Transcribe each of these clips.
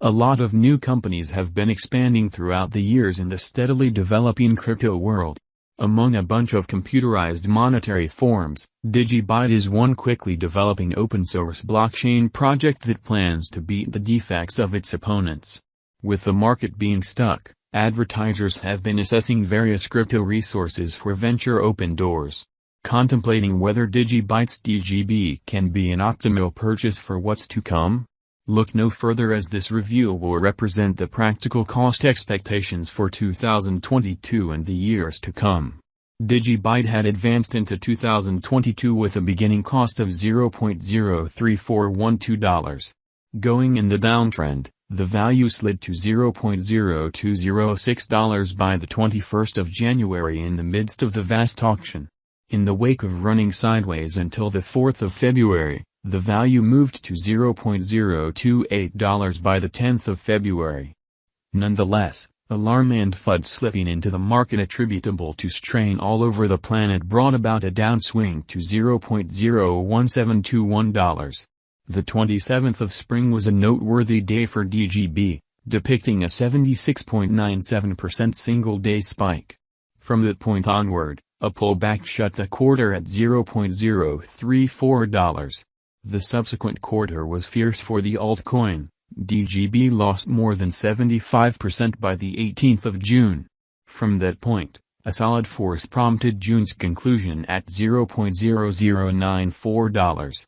A lot of new companies have been expanding throughout the years in the steadily developing crypto world. Among a bunch of computerized monetary forms, Digibyte is one quickly developing open-source blockchain project that plans to beat the defects of its opponents. With the market being stuck, advertisers have been assessing various crypto resources for venture open doors. Contemplating whether Digibyte's DGB can be an optimal purchase for what's to come? Look no further, as this review will represent the practical cost expectations for 2022 and the years to come. Digibyte had advanced into 2022 with a beginning cost of $0.03412. Going in the downtrend, the value slid to $0.0206 by the 21st of January in the midst of the vast auction. In the wake of running sideways until the 4th of February, the value moved to $0.028 by the 10th of February. Nonetheless, alarm and FUD slipping into the market attributable to strain all over the planet brought about a downswing to $0.01721. The 27th of spring was a noteworthy day for DGB, depicting a 76.97% single-day spike. From that point onward, a pullback shut the quarter at $0.034. The subsequent quarter was fierce for the altcoin. DGB lost more than 75% by the 18th of June. From that point, a solid force prompted June's conclusion at $0.0094.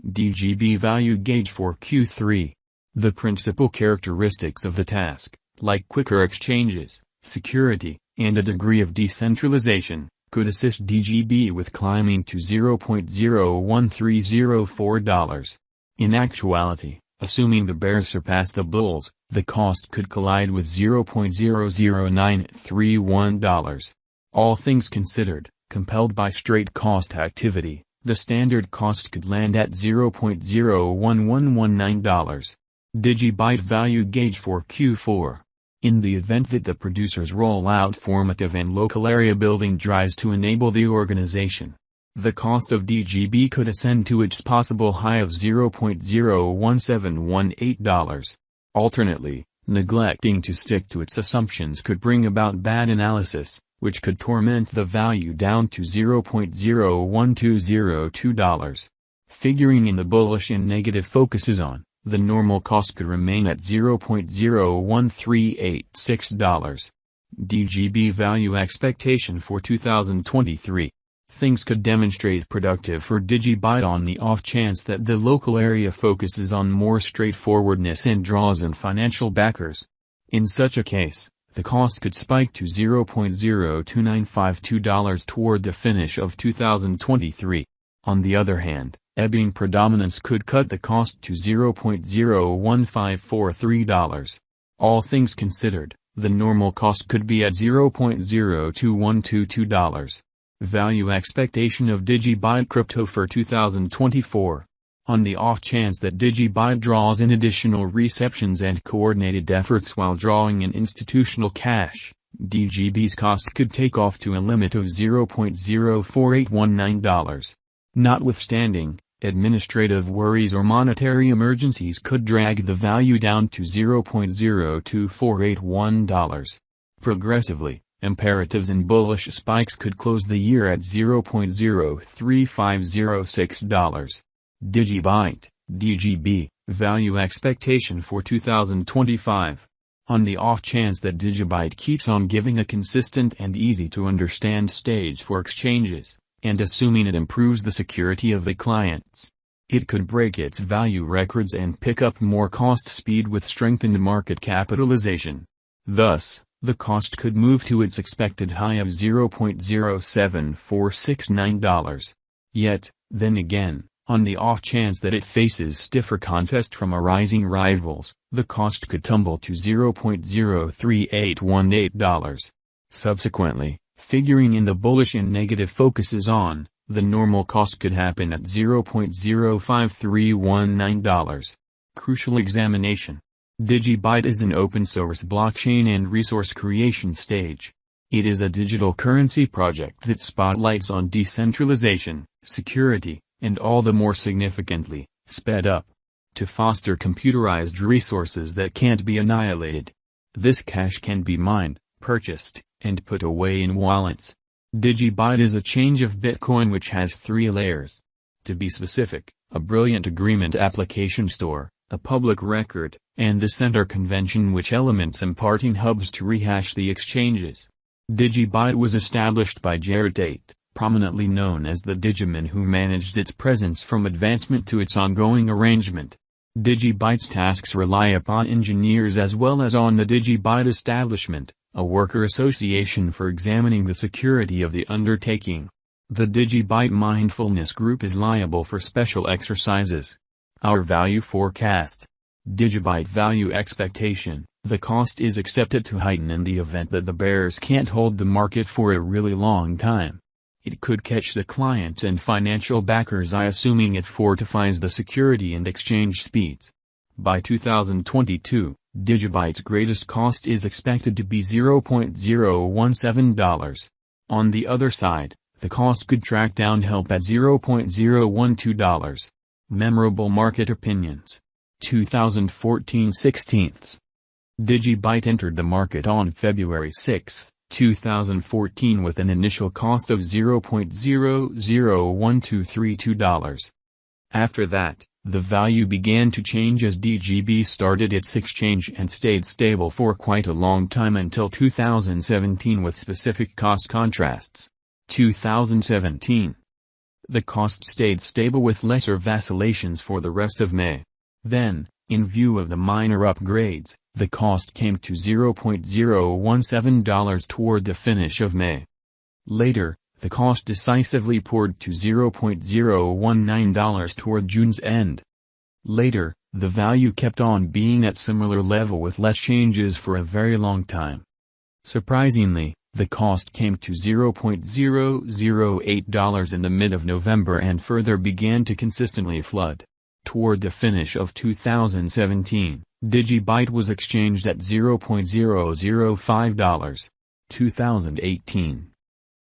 DGB value gauge for Q3. The principal characteristics of the task, like quicker exchanges, security, and a degree of decentralization, could assist DGB with climbing to $0.01304. In actuality, assuming the bears surpass the bulls, the cost could collide with $0.00931. All things considered, compelled by straight cost activity, the standard cost could land at $0.01119. Digibyte value gauge for Q4. In the event that the producers roll out formative and local area building drives to enable the organization, the cost of DGB could ascend to its possible high of $0.01718. Alternately, neglecting to stick to its assumptions could bring about bad analysis, which could torment the value down to $0.01202. Figuring in the bullish and negative focuses on, the normal cost could remain at $0.01386. DGB value expectation for 2023. Things could demonstrate productive for Digibyte on the off chance that the local area focuses on more straightforwardness and draws in financial backers. In such a case, the cost could spike to $0.02952 toward the finish of 2023. On the other hand, ebbing predominance could cut the cost to $0.01543. All things considered, the normal cost could be at $0.02122. Value expectation of Digibyte crypto for 2024. On the off chance that Digibyte draws in additional receptions and coordinated efforts while drawing in institutional cash, DGB's cost could take off to a limit of $0.04819. Notwithstanding, administrative worries or monetary emergencies could drag the value down to $0.02481. Progressively, imperatives and bullish spikes could close the year at $0.03506. Digibyte, DGB, value expectation for 2025. On the off chance that Digibyte keeps on giving a consistent and easy to understand stage for exchanges, and assuming it improves the security of the clients, it could break its value records and pick up more cost speed with strengthened market capitalization. Thus, the cost could move to its expected high of $0.07469. Yet, then again, on the off chance that it faces stiffer contest from arising rivals, the cost could tumble to $0.03818. Subsequently, figuring in the bullish and negative focuses on, the normal cost could happen at $0.05319. Crucial examination. Digibyte is an open-source blockchain and resource creation stage. It is a digital currency project that spotlights on decentralization, security, and all the more significantly, sped up to foster computerized resources that can't be annihilated. This cash can be mined, purchased, and put away in wallets. Digibyte is a change of Bitcoin which has 3 layers. To be specific, a brilliant agreement application store, a public record, and the center convention which elements imparting hubs to rehash the exchanges. Digibyte was established by Jared Tate, prominently known as the Digiman, who managed its presence from advancement to its ongoing arrangement. Digibyte's tasks rely upon engineers as well as on the Digibyte establishment, a worker association for examining the security of the undertaking. The Digibyte Mindfulness Group is liable for special exercises. Our value forecast. Digibyte value expectation. The cost is accepted to heighten in the event that the bears can't hold the market for a really long time. It could catch the clients and financial backers' eye, assuming it fortifies the security and exchange speeds. By 2022, Digibyte's greatest cost is expected to be $0.017. On the other side, the cost could track down help at $0.012. Memorable market opinions. 2014 16th. Digibyte entered the market on February 6, 2014 with an initial cost of $0.001232. After that, the value began to change as DGB started its exchange and stayed stable for quite a long time until 2017 with specific cost contrasts. 2017. The cost stayed stable with lesser vacillations for the rest of May. Then, in view of the minor upgrades, the cost came to $0.017 toward the finish of May. Later, the cost decisively poured to $0.019 toward June's end. Later, the value kept on being at similar level with less changes for a very long time. Surprisingly, the cost came to $0.008 in the mid of November and further began to consistently flood. Toward the finish of 2017, Digibyte was exchanged at $0.005. 2018.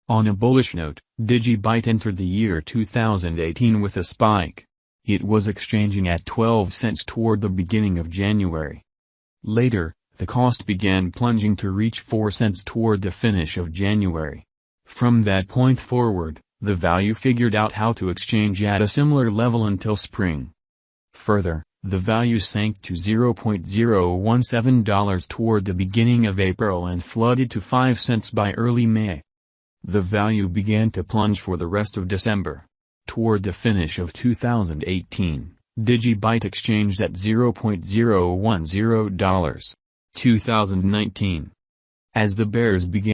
On a bullish note, Digibyte entered the year 2018 with a spike. It was exchanging at 12 cents toward the beginning of January. Later, the cost began plunging to reach 4 cents toward the finish of January. From that point forward, the value figured out how to exchange at a similar level until spring. Further, the value sank to $0.017 toward the beginning of April and flooded to 5 cents by early May. The value began to plunge for the rest of December. Toward the finish of 2018, Digibyte exchanged at $0.010. 2019. As the bears began